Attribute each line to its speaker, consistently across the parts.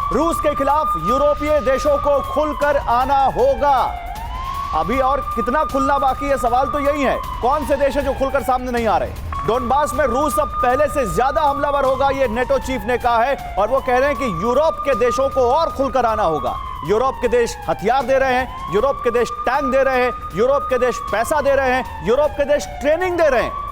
Speaker 1: रूस के खिलाफ यूरोपीय देशों को खुलकर आना होगा। अभी और कितना खुलना बाकी है, सवाल तो यही है। कौन से देश है जो खुलकर सामने नहीं आ रहे? डोनबास में रूस अब पहले से ज्यादा हमलावर होगा, ये नेटो चीफ ने कहा है, और वो कह रहे हैं कि यूरोप के देशों को और खुलकर आना होगा। यूरोप के देश हथियार दे रहे हैं, यूरोप के देश टैंक दे रहे हैं, यूरोप के देश पैसा दे रहे हैं, यूरोप के देश ट्रेनिंग दे रहे हैं।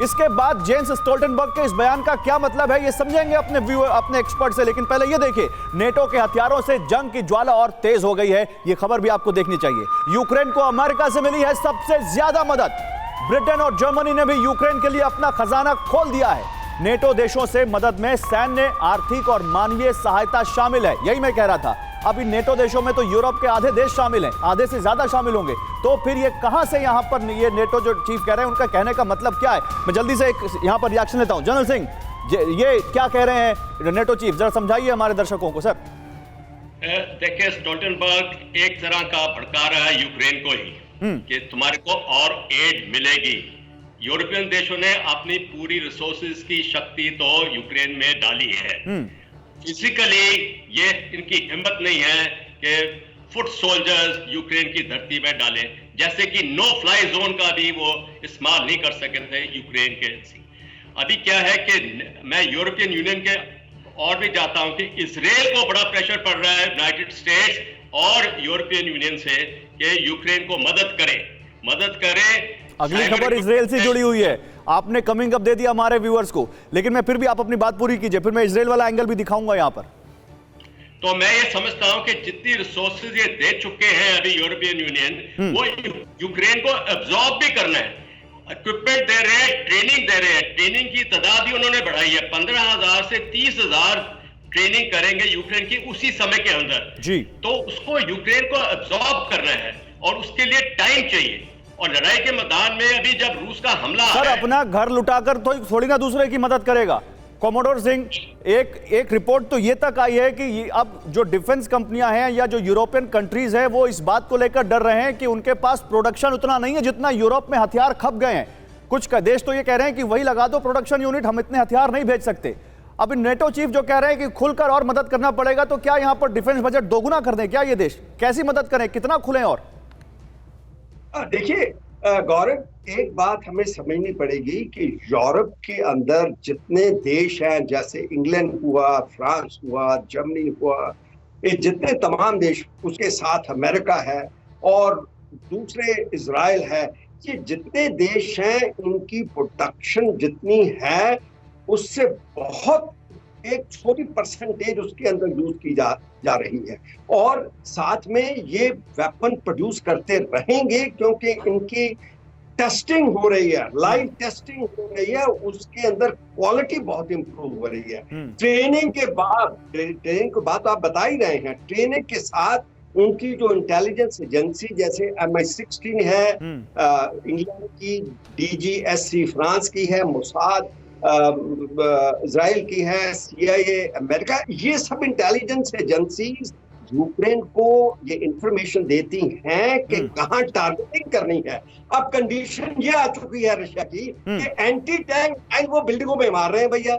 Speaker 1: इसके बाद जेंस स्टोल्टनबर्ग के इस बयान का क्या मतलब है, ये समझेंगे अपने एक्सपर्ट से। लेकिन पहले ये देखिए, नेटो के हथियारों से जंग की ज्वाला और तेज हो गई है, ये खबर भी आपको देखनी चाहिए। यूक्रेन को अमेरिका से मिली है सबसे ज्यादा मदद। ब्रिटेन और जर्मनी ने भी यूक्रेन के लिए अपना खजाना खोल दिया है। नेटो देशों से मदद में सैन्य, आर्थिक और मानवीय सहायता शामिल है। यही मैं कह रहा था, अभी नेटो देशों में तो यूरोप के आधे देश शामिल हैं, आधे से ज्यादा शामिल होंगे। तो फिर ये कहां से यहां पर ये नेटो जो चीफ कह रहे हैं, उनका कहने का मतलब क्या है? मैं जल्दी से एक यहां पर रिएक्शन लेता हूं। जनरल सिंह, ये क्या कह रहे हैं नेटो चीफ, जरा समझाइए हमारे दर्शकों को। सर
Speaker 2: देखिए, स्टोल्टनबर्ग एक तरह का भड़का रहा है यूक्रेन को ही कि तुम्हारे को और एड मिलेगी। यूरोपियन देशों ने अपनी पूरी रिसोर्सेज की शक्ति तो यूक्रेन में डाली है। फिजिकली ये इनकी हिम्मत नहीं है कि फुट सोल्जर्स यूक्रेन की धरती में डालें, जैसे कि नो फ्लाई जोन का भी वो इस्तेमाल नहीं कर सके थे यूक्रेन के। अभी क्या है कि मैं यूरोपियन यूनियन के और भी जाता हूं कि इजराइल को बड़ा प्रेशर पड़ रहा है यूनाइटेड स्टेट्स और यूरोपियन यूनियन से कि यूक्रेन को मदद करें।
Speaker 1: अगली खबर इजराइल से जुड़ी हुई है। आपने कमिंग अप दे दिया हमारे व्यूअर्स को, लेकिन मैं फिर भी आप अपनी बात पूरी कीजिए, फिर मैं इजराइल वाला एंगल भी दिखाऊंगा यहां पर।
Speaker 2: तो मैं ये समझता हूं कि जितनी रिसोर्सेज ये दे चुके हैं अभी यूरोपियन यूनियन, वो यूक्रेन को एब्जॉर्ब भी करना है। इक्विपमेंट दे रहे हैं, ट्रेनिंग दे रहे हैं। ट्रेनिंग की तादाद भी उन्होंने बढ़ाई है, 15,000 से 30,000 ट्रेनिंग करेंगे यूक्रेन की उसी समय के अंदर
Speaker 1: जी।
Speaker 2: तो उसको यूक्रेन को एब्जॉर्ब करना है और उसके लिए टाइम चाहिए। और लड़ाई के मैदान में अभी जब रूस का हमला
Speaker 1: सर अपना घर लुटाकर तो थोड़ी ना दूसरे की मदद करेगा। कॉमोडोर सिंह, एक रिपोर्ट तो ये तक आई है कि अब जो डिफेंस कंपनियां हैं या जो यूरोपियन कंट्रीज हैं, वो इस बात को लेकर डर रहे हैं कि उनके पास प्रोडक्शन उतना नहीं है जितना यूरोप में हथियार खप गए हैं। कुछ देश तो ये कह रहे हैं कि वही लगा दो प्रोडक्शन यूनिट, हम इतने हथियार नहीं भेज सकते। अभी नेटो चीफ जो कह रहे हैं कि खुलकर और मदद करना पड़ेगा, तो क्या यहां पर डिफेंस बजट दोगुना कर दें क्या ये देश? कैसी मदद करें, कितना खुलें? और
Speaker 3: देखिए गौरव, एक बात हमें समझनी पड़ेगी कि यूरोप के अंदर जितने देश हैं, जैसे इंग्लैंड हुआ, फ्रांस हुआ, जर्मनी हुआ, ये जितने तमाम देश, उसके साथ अमेरिका है और दूसरे इजराइल है, ये जितने देश हैं, इनकी प्रोडक्शन जितनी है उससे बहुत एक छोटी परसेंटेज उसके अंदर यूज की जा रही है। और साथ में ये वेपन प्रोड्यूस करते रहेंगे क्योंकि इनकी टेस्टिंग हो रही है, लाइव टेस्टिंग हो रही है, उसके अंदर क्वालिटी बहुत इंप्रूव हो रही है। ट्रेनिंग के बाद आप बता ही रहे हैं, ट्रेनिंग के साथ उनकी जो इंटेलिजेंस एजेंसी जैसे MI16 है इंग्लैंड की, DGSC फ्रांस की है, मोसाद इजराइल की है, CIA अमेरिका, ये सब इंटेलिजेंस एजेंसीज यूक्रेन को ये इंफॉर्मेशन देती हैं कि कहां टारगेटिंग करनी है। अब कंडीशन ये आ चुकी है रशिया की कि एंटी टैंक टैंक वो बिल्डिंगों में मार रहे हैं भैया।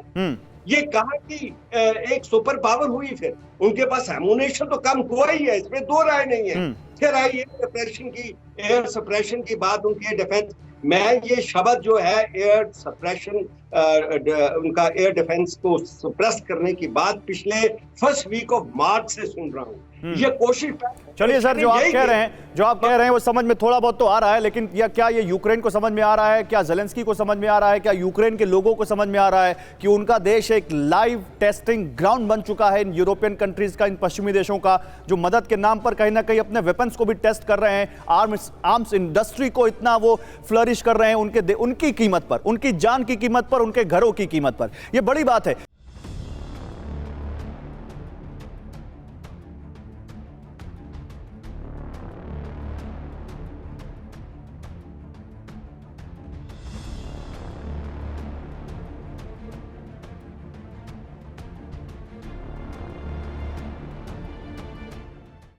Speaker 3: ये कहां की एक सुपर पावर हुई, फिर उनके पास एमुनेशन तो कम हुआ ही है, इसमें दो राय नहीं है। फिर आई एयर सप्रेशन की बात, उनकी डिफेंस, मैं ये शब्द जो है एयर सप्रेशन, उनका एयर डिफेंस को सप्रेस करने की बात पिछले फर्स्ट वीक ऑफ मार्च से सुन रहा हूँ। ये कोशिश,
Speaker 1: चलिए सर, जो आप कह रहे हैं वो समझ में थोड़ा बहुत तो आ रहा है, लेकिन क्या ये यूक्रेन को समझ में आ रहा है? क्या ज़ेलेंस्की को समझ में आ रहा है? क्या यूक्रेन के लोगों को समझ में आ रहा है कि उनका देश एक लाइव टेस्टिंग ग्राउंड बन चुका है इन यूरोपियन कंट्रीज का, इन पश्चिमी देशों का, जो मदद के नाम पर कहीं ना कहीं अपने वेपन्स को भी टेस्ट कर रहे हैं, आर्म्स इंडस्ट्री को इतना वो फ्लरिश कर रहे हैं उनकी कीमत पर, उनकी जान की कीमत पर, उनके घरों की कीमत पर। यह बड़ी बात है।